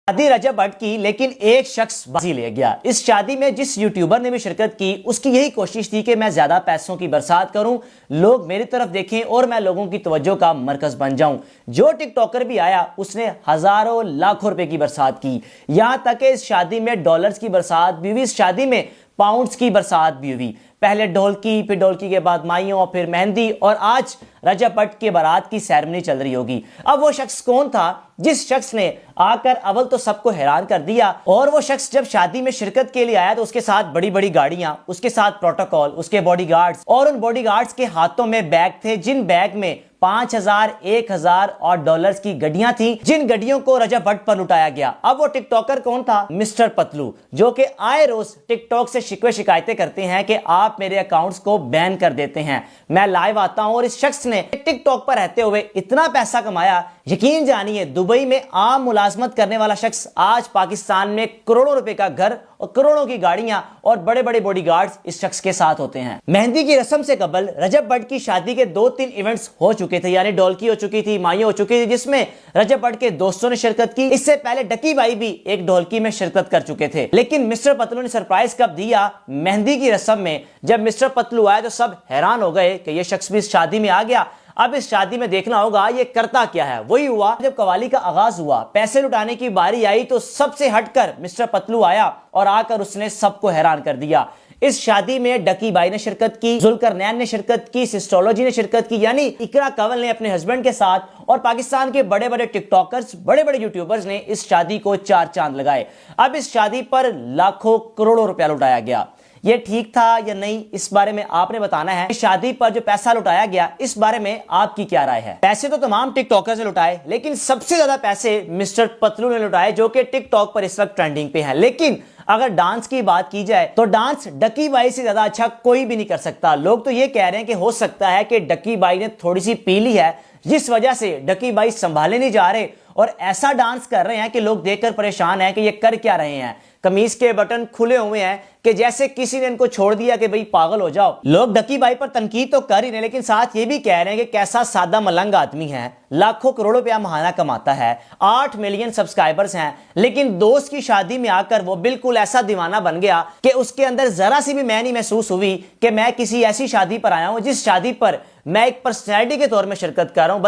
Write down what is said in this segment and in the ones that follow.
شادی رجب بٹ کی، لیکن ایک شخص بازی لے گیا۔ اس شادی میں جس یوٹیوبر نے بھی شرکت کی، اس کی یہی کوشش تھی کہ میں زیادہ پیسوں کی برسات کروں، لوگ میری طرف دیکھیں اور میں لوگوں کی توجہ کا مرکز بن جاؤں۔ جو ٹک ٹاکر بھی آیا اس نے ہزاروں لاکھوں روپے کی برسات کی، یہاں تک کہ اس شادی میں ڈالرز کی برسات بھی ہوئی، اس شادی میں پاؤنڈز کی برسات بھی ہوئی۔ پہلے ڈھولکی، پھر ڈھولکی کے بعد مائیوں، پھر مہندی، اور آج رجب بٹ کے بارات کی سیرمنی چل رہی ہوگی۔ اب وہ شخص کون تھا جس شخص نے آ کر اول تو سب کو حیران کر دیا، اور وہ شخص جب شادی میں شرکت کے لیے آیا تو اس کے ساتھ بڑی بڑی گاڑیاں، اس کے ساتھ پروٹوکول، اس کے باڈی گارڈز، اور ان باڈی گارڈز کے ہاتھوں میں بیگ تھے، جن بیگ میں 5000، 1000 اور ڈالرز کی گڈیاں تھیں، جن گڈیوں کو رجب بٹ پر لٹایا گیا۔ اب وہ ٹک ٹاکر کون تھا؟ مسٹر پتلو، جو کہ آئے روز ٹک ٹاک سے شکوے شکایتیں کرتے ہیں کہ آپ میرے اکاؤنٹس کو بین کر دیتے ہیں، میں لائیو آتا ہوں، اور اس شخص نے ٹک ٹاک پر رہتے ہوئے اتنا پیسہ کمایا، یقین جانیے دبئی میں عام ملازمت کرنے والا شخص آج پاکستان میں کروڑوں روپے کا گھر اور کروڑوں کی گاڑیاں اور بڑے بڑے باڈی گارڈز اس شخص کے ساتھ ہوتے ہیں۔ مہندی کی رسم سے قبل رجب بٹ کی شادی کے 2-3 ایونٹس ہو چکے تھے، یعنی ڈھولکی ہو چکی تھی، مائیں ہو چکی تھی، جس میں رجب بٹ کے دوستوں نے شرکت کی۔ اس سے پہلے ڈکی بھائی بھی ایک ڈھولکی میں شرکت کر چکے تھے، لیکن مسٹر پتلو نے سرپرائز کب دیا؟ مہندی کی رسم میں جب مسٹر پتلو آئے تو سب حیران ہو گئے کہ یہ شخص بھی اس شادی میں آ گیا۔ اب اس شادی میں دیکھنا ہوگا یہ کرتا کیا ہے۔ وہی ہوا جب قوالی کا آغاز ہوا، پیسے لٹانے کی باری آئی تو سب سے ہٹ کر مسٹر پتلو آیا، اور آ کر اس نے سب کو حیران کر دیا۔ اس شادی میں ڈکی بائی نے شرکت کی، ذوالقرنین نے شرکت کی، سسٹولوجی نے شرکت کی، یعنی اقرا کنول نے اپنے ہسبینڈ کے ساتھ، اور پاکستان کے بڑے بڑے ٹک ٹاکرز، بڑے بڑے یوٹیوبرز نے اس شادی کو 4 چاند لگائے۔ اب اس شادی پر لاکھوں کروڑوں روپیہ لٹایا گیا۔ یہ ٹھیک تھا یا نہیں، اس بارے میں آپ نے بتانا ہے۔ شادی پر جو پیسہ لٹایا گیا اس بارے میں آپ کی کیا رائے ہے؟ پیسے تو تمام ٹک ٹاکرز نے لٹائے، لیکن سب سے زیادہ پیسے مسٹر پتلو نے لٹائے، جو کہ ٹک ٹاک پر اس وقت ٹرینڈنگ پہ ہیں۔ لیکن اگر ڈانس کی بات کی جائے تو ڈانس ڈکی بائی سے زیادہ اچھا کوئی بھی نہیں کر سکتا۔ لوگ تو یہ کہہ رہے ہیں کہ ہو سکتا ہے کہ ڈکی بائی نے تھوڑی سی پی لی ہے، جس وجہ سے ڈکی بائی سنبھالے نہیں جا رہے، اور ایسا ڈانس کر رہے ہیں کہ لوگ دیکھ کر پریشان ہیں کہ یہ کر کیا رہے ہیں۔ قمیض کے بٹن کھلے ہوئے ہیں کہ جیسے کسی نے ان کو چھوڑ دیا کہ بھئی پاگل ہو جاؤ۔ لوگ ڈکی بائی پر تنقید تو کر ہی نہیں، لیکن ساتھ یہ بھی کہہ رہے ہیں کہ کیسا سادہ ملنگ آدمی ہے، لاکھوں کروڑوں روپیہ ماہانہ کماتا ہے، 8 ملین سبسکرائبرز ہیں، لیکن دوست کی شادی میں آ کر وہ بالکل ایسا دیوانہ بن گیا کہ اس کے اندر ذرا سی بھی میں نہیں محسوس ہوئی کہ میں کسی ایسی شادی پر آیا ہوں جس شادی پر میں ایک پرسنالٹی کے طور میں شرکت کر رہا ہوں،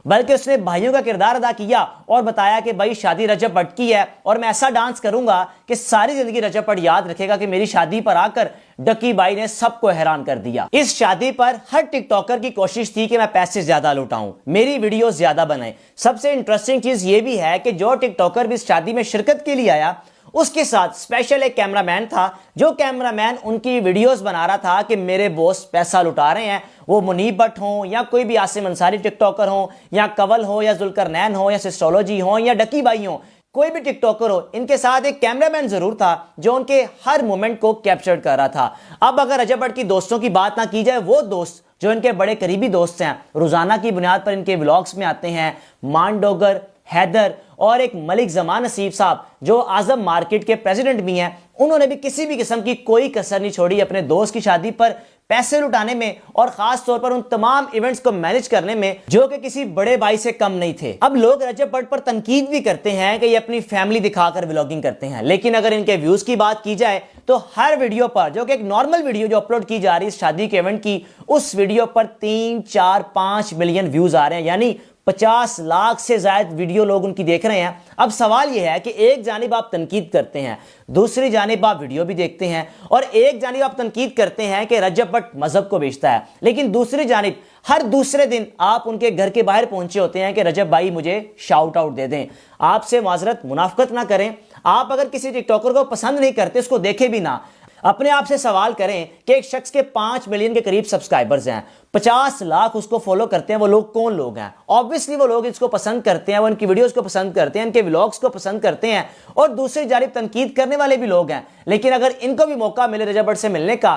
بلکہ اس نے بھائیوں کا کردار ادا کیا اور بتایا کہ بھائی شادی رجب بٹ کی ہے، اور میں ایسا ڈانس کروں گا کہ ساری زندگی رجب بٹ یاد رکھے گا کہ میری شادی پر آ کر ڈکی بائی نے سب کو حیران کر دیا۔ اس شادی پر ہر ٹک ٹاکر کی کوشش تھی کہ میں پیسے زیادہ لٹاؤں، میری ویڈیو زیادہ بنائیں۔ سب سے انٹرسٹنگ چیز یہ بھی ہے کہ جو ٹک ٹاکر بھی اس شادی میں شرکت کے لیے آیا، اس کے ساتھ اسپیشل ایک کیمرہ مین تھا، جو کیمرہ مین ان کی ویڈیوز بنا رہا تھا کہ میرے بوس پیسہ لٹا رہے ہیں، وہ منیب بٹ ہوں یا کوئی بھی عاصم انصاری ٹک ٹاکر ہوں، یا کنول ہو یا ذوالقرنین ہو یا سسٹولوجی ہوں یا ڈکی بائی ہوں، کوئی بھی ٹک ٹاکر ہو، ان کے ساتھ ایک کیمرہ مین ضرور تھا جو ان کے ہر مومنٹ کو کیپچر کر رہا تھا۔ اب اگر رجب بٹ کی دوستوں کی بات نہ کی جائے، وہ دوست جو ان کے بڑے قریبی دوست ہیں، روزانہ کی بنیاد پر ان کے ولاگز میں آتے ہیں، مان ڈوگر، حیدر اور ایک ملک زمان نصیب صاحب جو اعظم مارکیٹ کے پریزیڈنٹ بھی ہیں، انہوں نے بھی کسی بھی قسم کی کوئی کسر نہیں چھوڑی اپنے دوست کی شادی پر پیسے لٹانے میں، اور خاص طور پر ان تمام ایونٹس کو مینج کرنے میں جو کہ کسی بڑے بھائی سے کم نہیں تھے۔ اب لوگ رجب بٹ پر تنقید بھی کرتے ہیں کہ یہ اپنی فیملی دکھا کر ولاگنگ کرتے ہیں، لیکن اگر ان کے ویوز کی بات کی جائے تو ہر ویڈیو پر، جو کہ ایک نارمل ویڈیو جو اپلوڈ کی جا رہی ہے اس شادی کے ایونٹ کی، اس ویڈیو پر 3، 4، 5 ملین ویوز آ رہے ہیں، یعنی 50 لاکھ سے زائد ویڈیو لوگ ان کی دیکھ رہے ہیں۔ اب سوال یہ ہے کہ ایک جانب آپ تنقید کرتے ہیں، دوسری جانب آپ ویڈیو بھی دیکھتے ہیں، اور ایک جانب آپ تنقید کرتے ہیں کہ رجب بٹ مذہب کو بیچتا ہے، لیکن دوسری جانب ہر دوسرے دن آپ ان کے گھر کے باہر پہنچے ہوتے ہیں کہ رجب بھائی مجھے شاؤٹ آؤٹ دے دیں۔ آپ سے معذرت، منافقت نہ کریں۔ آپ اگر کسی ٹک ٹاکر کو پسند نہیں کرتے، اس کو دیکھے بھی نہ، اپنے آپ سے سوال کریں کہ ایک شخص کے 5 ملین کے قریب سبسکرائبرز ہیں، 50 لاکھ اس کو فالو کرتے ہیں، وہ لوگ کون لوگ ہیں؟ آبویسلی وہ لوگ اس کو پسند کرتے ہیں، وہ ان کی ویڈیوز کو پسند کرتے ہیں، ان کے ولاگز کو پسند کرتے ہیں، اور دوسری جانب تنقید کرنے والے بھی لوگ ہیں، لیکن اگر ان کو بھی موقع ملے رجب بٹ سے ملنے کا،